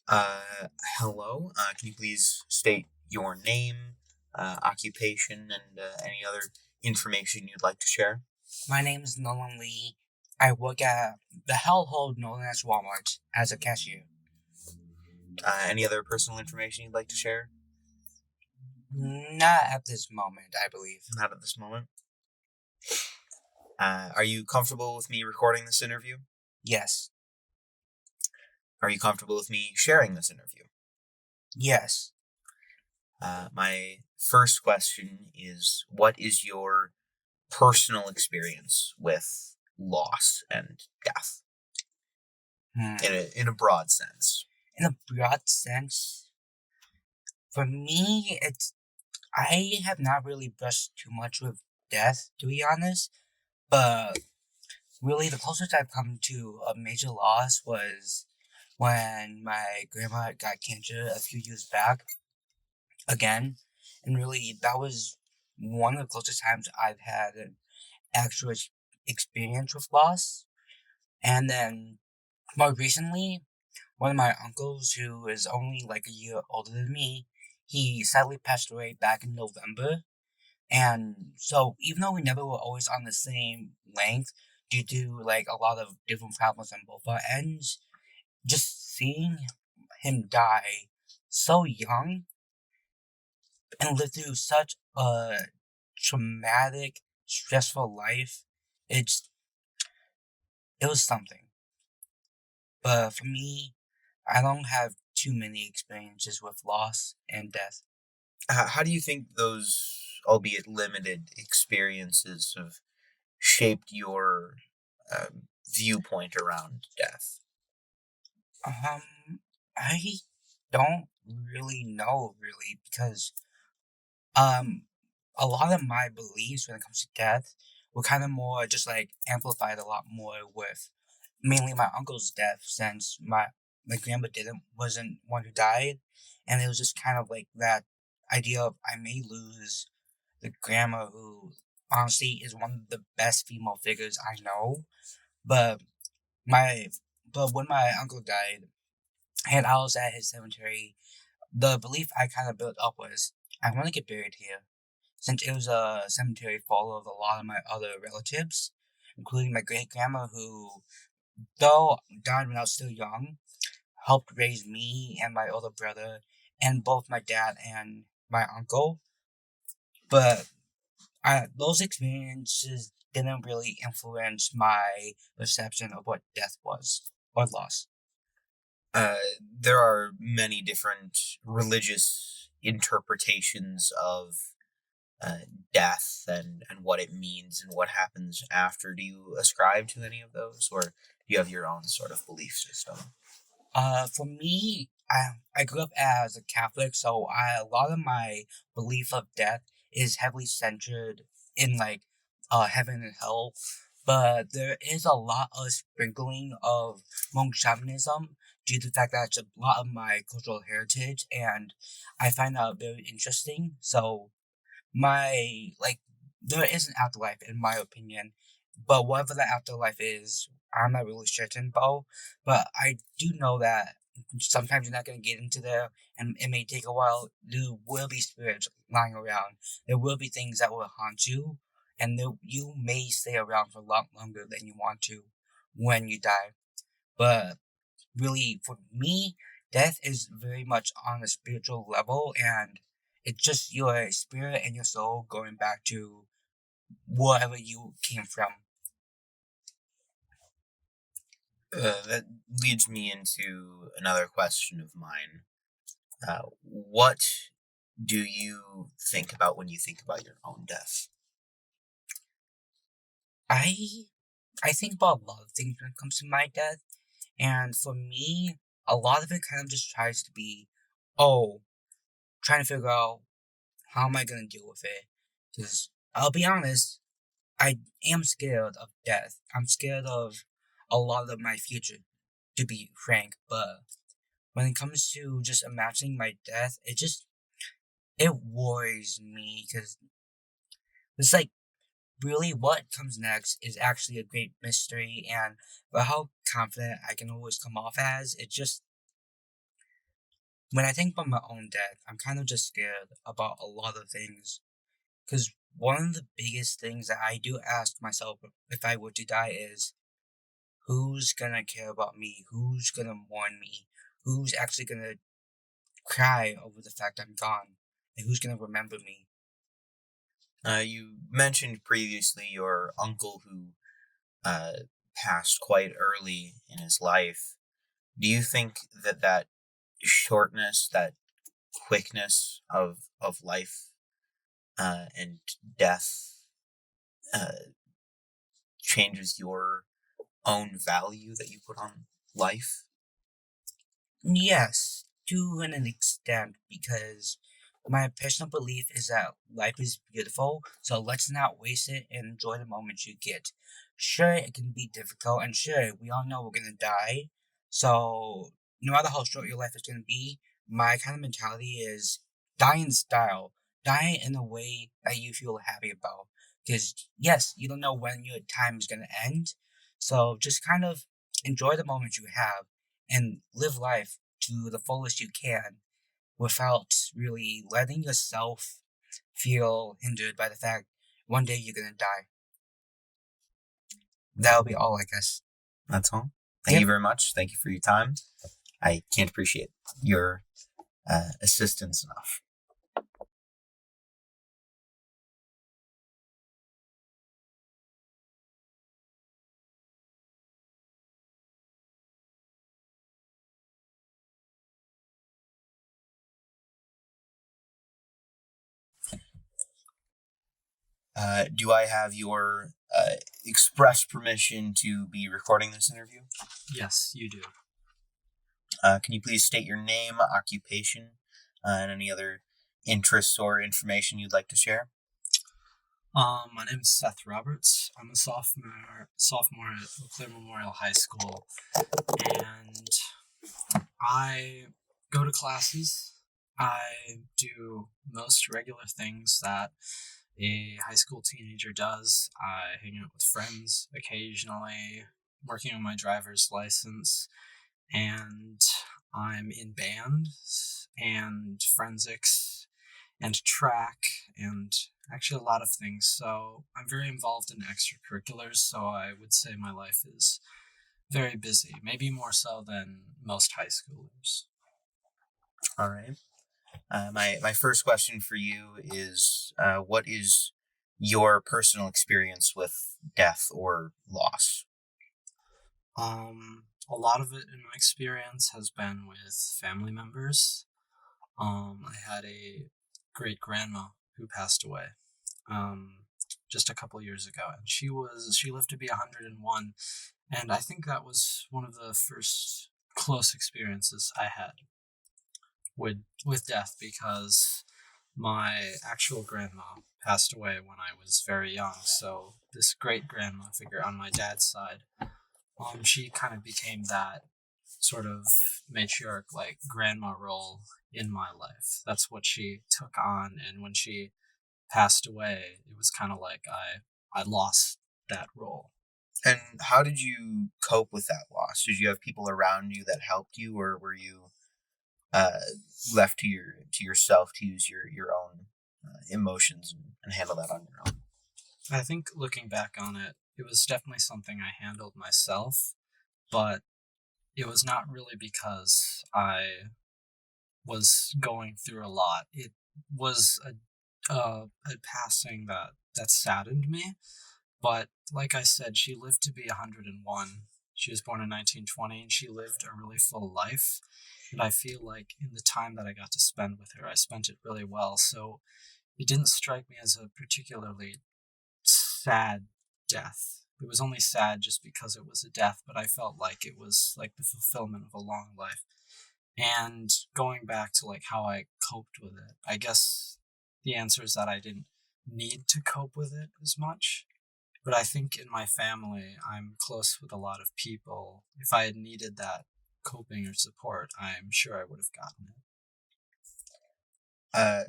Uh, Hello. Can you please state your name, occupation, and any other information you'd like to share? My name is Nolan Lee. I work at the hellhole known as Walmart as a cashier. Any other personal information you'd like to share? Not at this moment, I believe. Not at this moment. Are you comfortable with me recording this interview? Yes. Are you comfortable with me sharing this interview? Yes. My first question is, what is your personal experience with loss and death Hmm. in a broad sense? In a broad sense, for me, I have not really brushed too much with death, to be honest. But really, the closest I've come to a major loss was when my grandma got cancer a few years back again. And really, that was one of the closest times I've had an actual experience with loss. And then more recently, one of my uncles, who is only like a year older than me, he sadly passed away back in November. And so, even though we never were always on the same length due to like a lot of different problems on both our ends, just seeing him die so young and live through such a traumatic, stressful life, it's it was something. But for me, I don't have too many experiences with loss and death. How do you think those, albeit limited, experiences have shaped your viewpoint around death? Um, I don't really know, really, because um, a lot of my beliefs when it comes to death were kind of more just like amplified a lot more with mainly my uncle's death, since my grandma didn't wasn't one who died, and it was just kind of like that idea of I may lose the grandma who honestly is one of the best female figures I know. But my but when my uncle died and I was at his cemetery, the belief I kind of built up was I want to get buried here, since it was a cemetery full of a lot of my other relatives, including my great grandma who, though died when I was still young, helped raise me and my older brother and both my dad and my uncle. But those experiences didn't really influence my perception of what death was or loss. Uh, there are many different religious interpretations of uh, death and what it means and what happens after. Do you ascribe to any of those, or do you have your own sort of belief system? For me, I grew up as a Catholic, so a lot of my belief of death is heavily centered in like heaven and hell. But there is a lot of sprinkling of monk shamanism due to the fact that it's a lot of my cultural heritage, and I find that very interesting. So my like there is an afterlife in my opinion, but whatever the afterlife is, I'm not really certain about. But I do know that sometimes you're not going to get into there, and it may take a while. There will be spirits lying around. There will be things that will haunt you, and you may stay around for a lot longer than you want to when you die. But really, for me, death is very much on a spiritual level, and it's just your spirit and your soul going back to wherever you came from. That leads me into another question of mine. What do you think about when you think about your own death? I I think about a lot of things when it comes to my death, and for me, a lot of it kind of just tries to be, oh, trying to figure out how am I gonna deal with it. Because I'll be honest, I am scared of death. I'm scared of a lot of my future, to be frank. But when it comes to just imagining my death, it worries me because it's like really what comes next is actually a great mystery, and for how confident I can always come off as, it just when I think about my own death, I'm kind of just scared about a lot of things. Because one of the biggest things that I do ask myself if I were to die is who's gonna care about me? Who's gonna mourn me? Who's actually gonna cry over the fact I'm gone? And who's gonna remember me? You mentioned previously your uncle who uh, passed quite early in his life. Do you think that that shortness, that quickness of life and death uh, changes your own value that you put on life? Yes, to an extent, because my personal belief is that life is beautiful, so let's not waste it and enjoy the moments you get. Sure, it can be difficult, and sure, we all know we're gonna die, so no matter how short your life is gonna be, my kind of mentality is die in style. Die in a way that you feel happy about. Because, yes, you don't know when your time is gonna end, so just kind of enjoy the moments you have and live life to the fullest you can without really letting yourself feel hindered by the fact one day you're gonna die. That'll be all, I guess. That's all. Thank Yep. you very much. Thank you for your time. I can't appreciate your assistance enough. Do I have your express permission to be recording this interview? Yes, you do. Can you please state your name, occupation, and any other interests or information you'd like to share? My name is Seth Roberts. I'm a sophomore at Eau Claire Memorial High School, and I go to classes. I do most regular things that a high school teenager does. I hang out with friends occasionally, working on my driver's license, and I'm in band and forensics and track and actually a lot of things. So I'm very involved in extracurriculars. So I would say my life is very busy, maybe more so than most high schoolers. All right. My first question for you is what is your personal experience with death or loss? A lot of it in my experience has been with family members. I had a great grandma who passed away just a couple years ago, and she lived to be 101, and I think that was one of the first close experiences I had with death, because my actual grandma passed away when I was very young. So this great grandma figure on my dad's side, she kind of became that sort of matriarch, like grandma role in my life. That's what she took on, and when she passed away, it was kind of like I lost that role. And how did you cope with that loss? Did you have people around you that helped you, or were you uh, left to yourself to use your own emotions and handle that on your own? I think looking back on it, it was definitely something I handled myself, but it was not really because I was going through a lot. It was a passing that saddened me. But like I said, she lived to be 101. She was born in 1920, and she lived a really full life. And I feel like in the time that I got to spend with her, I spent it really well. So it didn't strike me as a particularly sad death. It was only sad just because it was a death, but I felt like it was like the fulfillment of a long life. And going back to like how I coped with it, I guess the answer is that I didn't need to cope with it as much. But I think in my family, I'm close with a lot of people. If I had needed that coping or support, I'm sure I would have gotten it. Uh,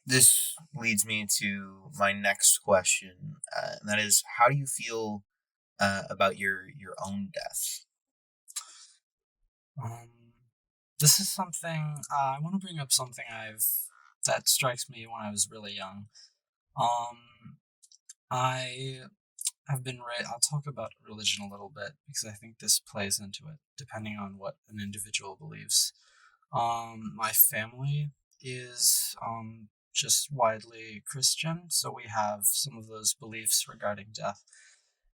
This leads me to my next question, and that is, how do you feel about your own death? Um, this is something I want to bring up something I've that strikes me when I was really young. Um, I have been I'll talk about religion a little bit because I think this plays into it, depending on what an individual believes. My family is just widely Christian, so we have some of those beliefs regarding death.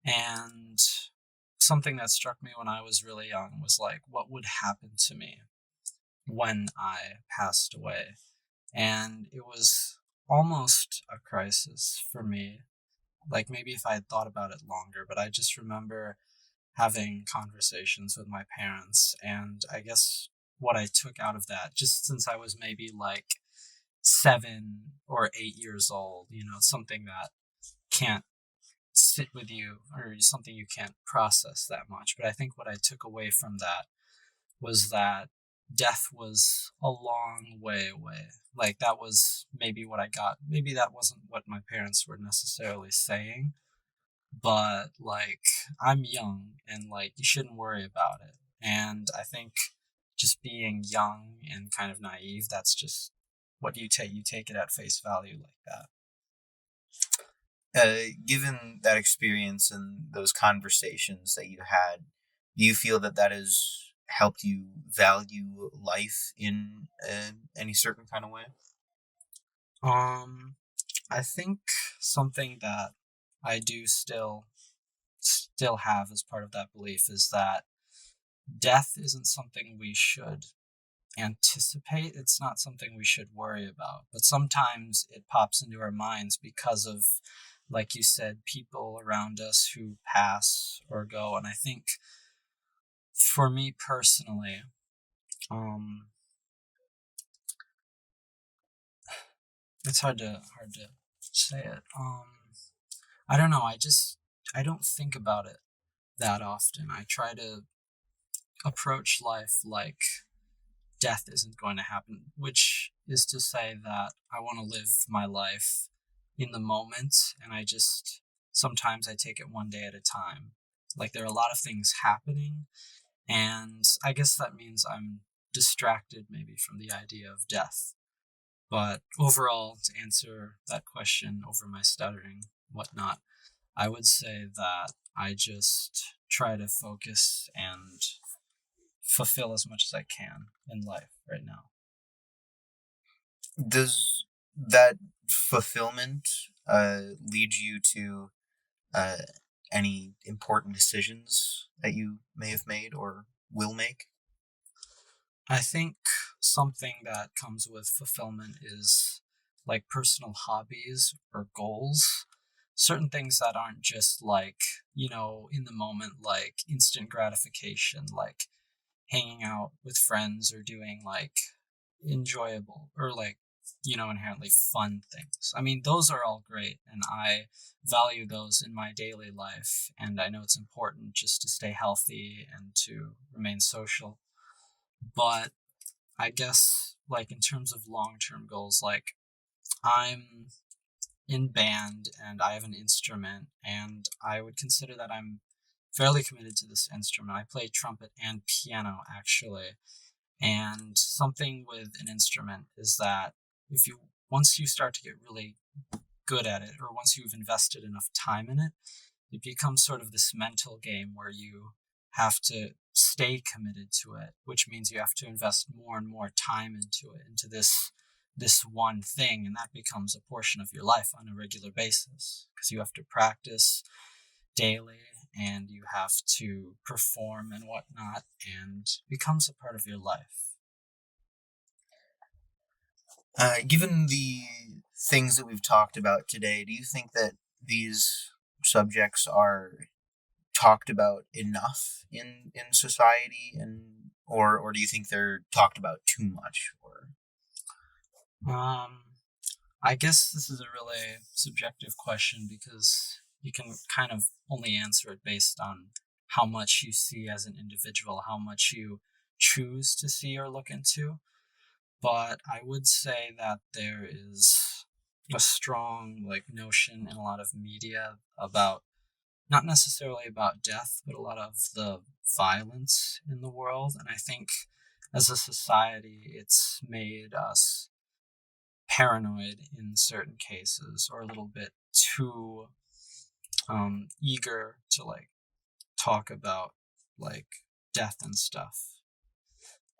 And something that struck me when I was really young was like, what would happen to me when I passed away? And it was almost a crisis for me. Like maybe if I had thought about it longer, but I just remember having conversations with my parents. And I guess what I took out of that, just since I was maybe like 7 or 8 years old, something that can't sit with you or something you can't process that much. But I think what I took away from that was that death was a long way away. Like that was maybe what I got. Maybe that wasn't what my parents were necessarily saying, but like I'm young and like you shouldn't worry about it. And I think just being young and kind of naive, that's just what you take it at face value like that. Given that experience and those conversations that you had, do you feel that that has helped you value life in any certain kind of way? Um I think something that I do still have as part of that belief is that death isn't something we should anticipate. It's not something we should worry about. But sometimes it pops into our minds because of, like you said, people around us who pass or go. And I think for me personally, um, it's hard to say it. I don't know. I don't think about it that often. I try to approach life like death isn't going to happen, which is to say that I want to live my life in the moment, and sometimes I take it one day at a time. Like there are a lot of things happening, and I guess that means I'm distracted maybe from the idea of death. But overall, to answer that question over my stuttering, whatnot, I would say that I just try to focus and fulfill as much as I can in life right now. Does that fulfillment lead you to uh, any important decisions that you may have made or will make? I think something that comes with fulfillment is like personal hobbies or goals. Certain things that aren't just like, in the moment, like instant gratification, like hanging out with friends or doing like enjoyable or like, inherently fun things. I mean, those are all great and I value those in my daily life. And I know it's important just to stay healthy and to remain social. But I guess like in terms of long-term goals, like I'm in band and I have an instrument and I would consider that I'm fairly committed to this instrument. I play trumpet and piano actually. And something with an instrument is that if you once you start to get really good at it or once you've invested enough time in it, it becomes sort of this mental game where you have to stay committed to it, which means you have to invest more and more time into it, into this one thing, and that becomes a portion of your life on a regular basis because you have to practice daily and you have to perform and whatnot, and becomes a part of your life. Given the things that we've talked about today, do you think that these subjects are talked about enough in society, and or do you think they're talked about too much? Or Um, I guess this is a really subjective question because you can kind of only answer it based on how much you see as an individual, how much you choose to see or look into. But I would say that there is a strong notion in a lot of media about not necessarily about death, but a lot of the violence in the world. And I think as a society, it's made us paranoid in certain cases, or a little bit too eager to talk about like death and stuff.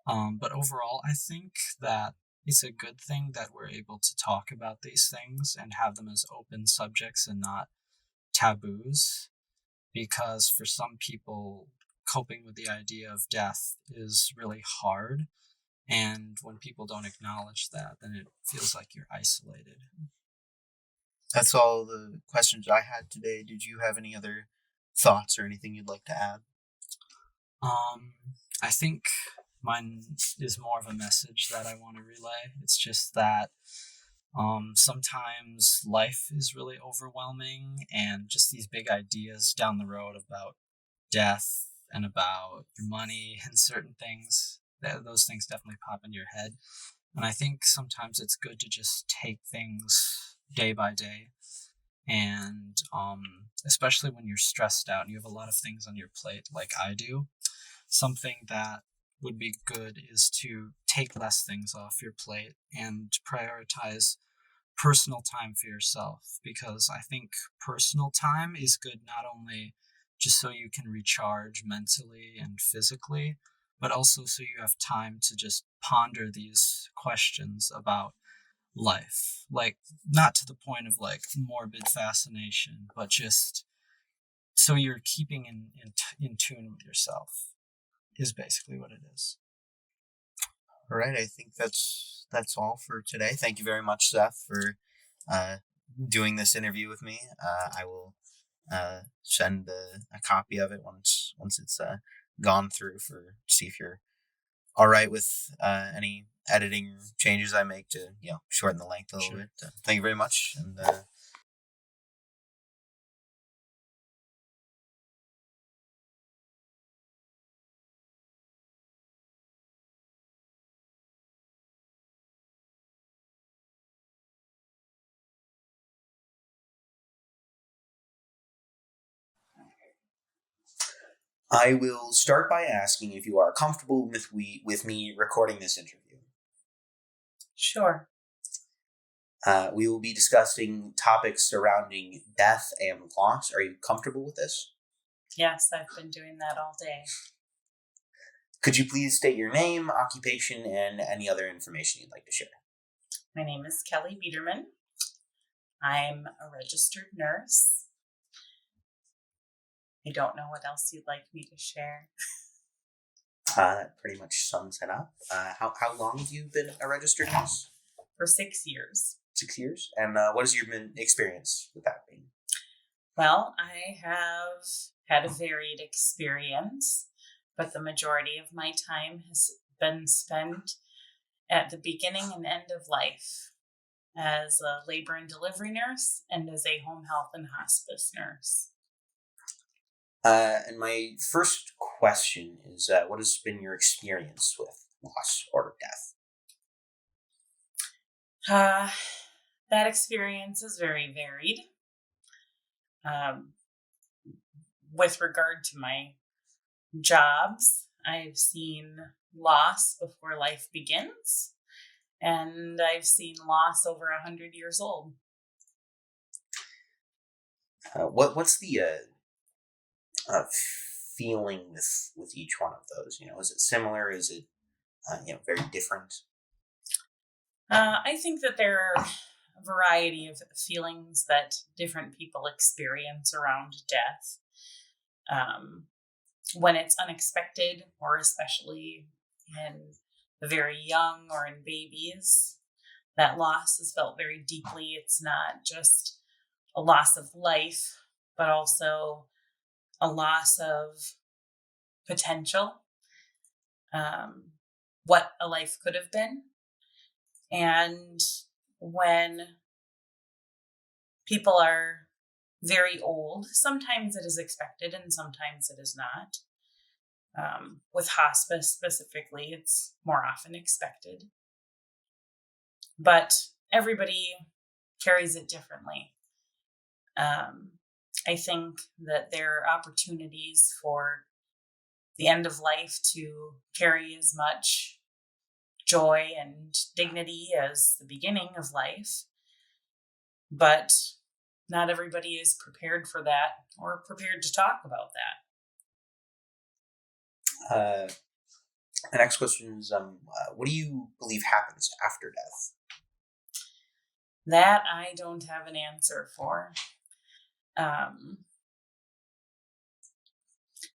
But overall, I think that it's a good thing that we're able to talk about these things and have them as open subjects and not taboos, because for some people, coping with the idea of death is really hard. And when people don't acknowledge that, then it feels like you're isolated. That's all the questions I had today. Did you have any other thoughts or anything you'd like to add? I think mine is more of a message that I want to relay. It's just that sometimes life is really overwhelming, and just these big ideas down the road about death and about your money and certain things, those things definitely pop into your head. And I think sometimes it's good to just take things day by day. And especially when you're stressed out and you have a lot of things on your plate, like I do, something that would be good is to take less things off your plate and prioritize personal time for yourself, because I think personal time is good not only just so you can recharge mentally and physically, but also so you have time to just ponder these questions about life. Like, not to the point of morbid fascination, but just so you're keeping in tune with yourself, is basically what it is. All right, I think that's all for today. Thank you very much, Seth, for doing this interview with me. I will send a copy of it once it's gone through, for see if you're all right with any editing changes I make to shorten the length a little bit. Thank you very much, and I will start by asking if you are comfortable with me recording this interview. Sure. We will be discussing topics surrounding death and loss. Are you comfortable with this? Yes, I've been doing that all day. Could you please state your name, occupation, and any other information you'd like to share? My name is Kelly Biederman. I'm a registered nurse. I don't know what else you'd like me to share. That pretty much sums it up. How long have you been a registered nurse? For 6 years. 6 years? And what has your experience with that been? Well, I have had a varied experience, but the majority of my time has been spent at the beginning and end of life as a labor and delivery nurse and as a home health and hospice nurse. And my first question is, what has been your experience with loss or death? That experience is very varied. With regard to my jobs, I've seen loss before life begins, and I've seen loss over 100 years old. What's the feeling with each one of those? Is it similar? Is it very different? I think that there are a variety of feelings that different people experience around death. When it's unexpected, or especially in the very young or in babies, that loss is felt very deeply. It's not just a loss of life, but also a loss of potential, what a life could have been. And when people are very old, sometimes it is expected and sometimes it is not. With hospice specifically, it's more often expected. but everybody carries it differently. I think that there are opportunities for the end of life to carry as much joy and dignity as the beginning of life, but not everybody is prepared for that or prepared to talk about that. The next question is, what do you believe happens after death? That I don't have an answer for.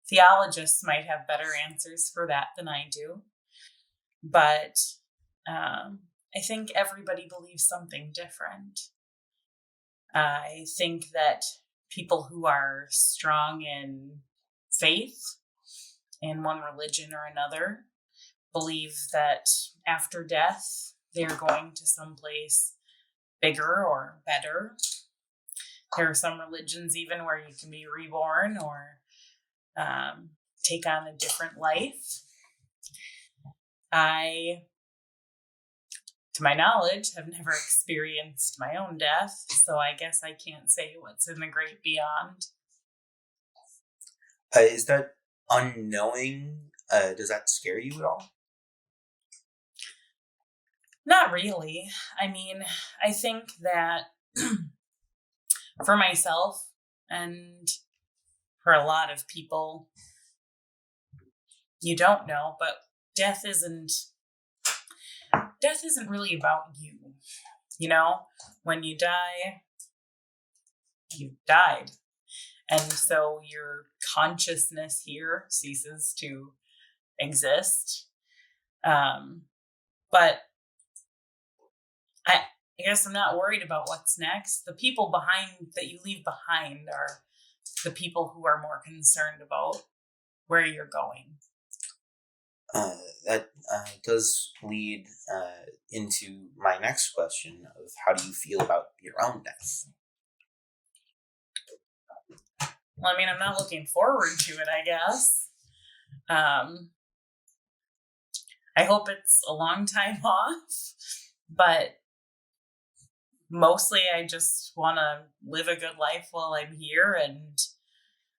Theologists might have better answers for that than I do, but I think everybody believes something different. I think that people who are strong in faith in one religion or another believe that after death they're going to someplace bigger or better. There are some religions even where you can be reborn or take on a different life. I, to my knowledge, have never experienced my own death, so I guess I can't say what's in the great beyond. Is that unknowing? Does that scare you at all? Not really. I mean, I think that for myself and for a lot of people, you don't know, but death isn't really about you. You know, when you die, you've died. And so your consciousness here ceases to exist. But I guess I'm not worried about what's next. The people that you leave behind are the people who are more concerned about where you're going. That does lead into my next question of how do you feel about your own death? Well, I mean, I'm not looking forward to it, I guess. I hope it's a long time off, but mostly I just want to live a good life while I'm here, and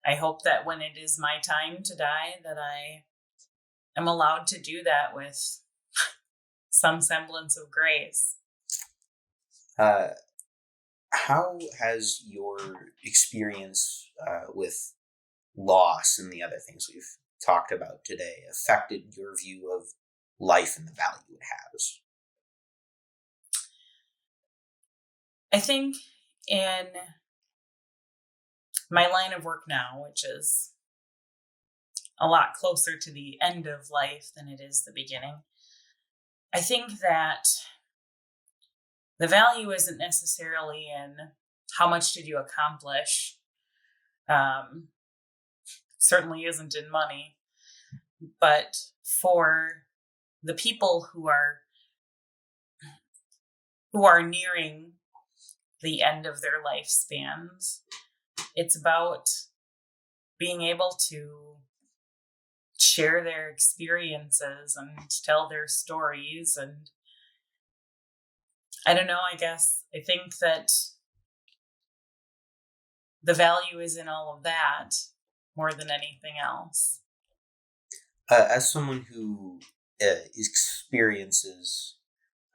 I hope that when it is my time to die that I am allowed to do that with some semblance of grace. How has your experience with loss and the other things we've talked about today affected your view of life and the value it has? I think in my line of work now, which is a lot closer to the end of life than it is the beginning, I think that the value isn't necessarily in how much did you accomplish. Certainly isn't in money, but for the people who are nearing the end of their lifespans, it's about being able to share their experiences and tell their stories. And I don't know, I guess I think that the value is in all of that more than anything else. As someone who experiences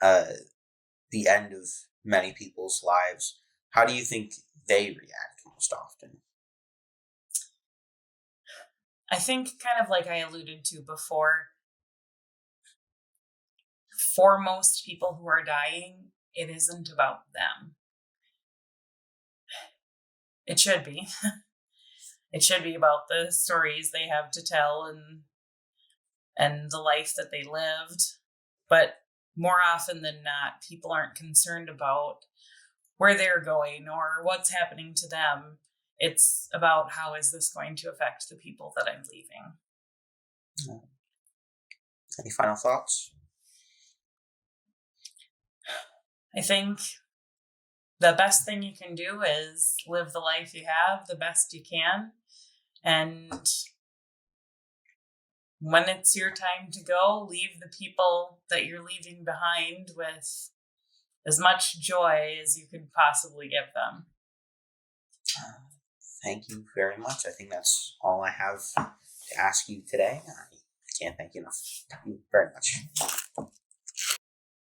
the end of many people's lives, how do you think they react most often? I think, kind of like I alluded to before, for most people who are dying, it isn't about them. It should be. It should be about the stories they have to tell and the life that they lived. But more often than not, people aren't concerned about where they're going or what's happening to them. It's about how is this going to affect the people that I'm leaving. Any final thoughts? I think the best thing you can do is live the life you have the best you can. And when it's your time to go, leave the people that you're leaving behind with as much joy as you could possibly give them. Thank you very much. I think that's all I have to ask you today. I can't thank you enough. Thank you very much.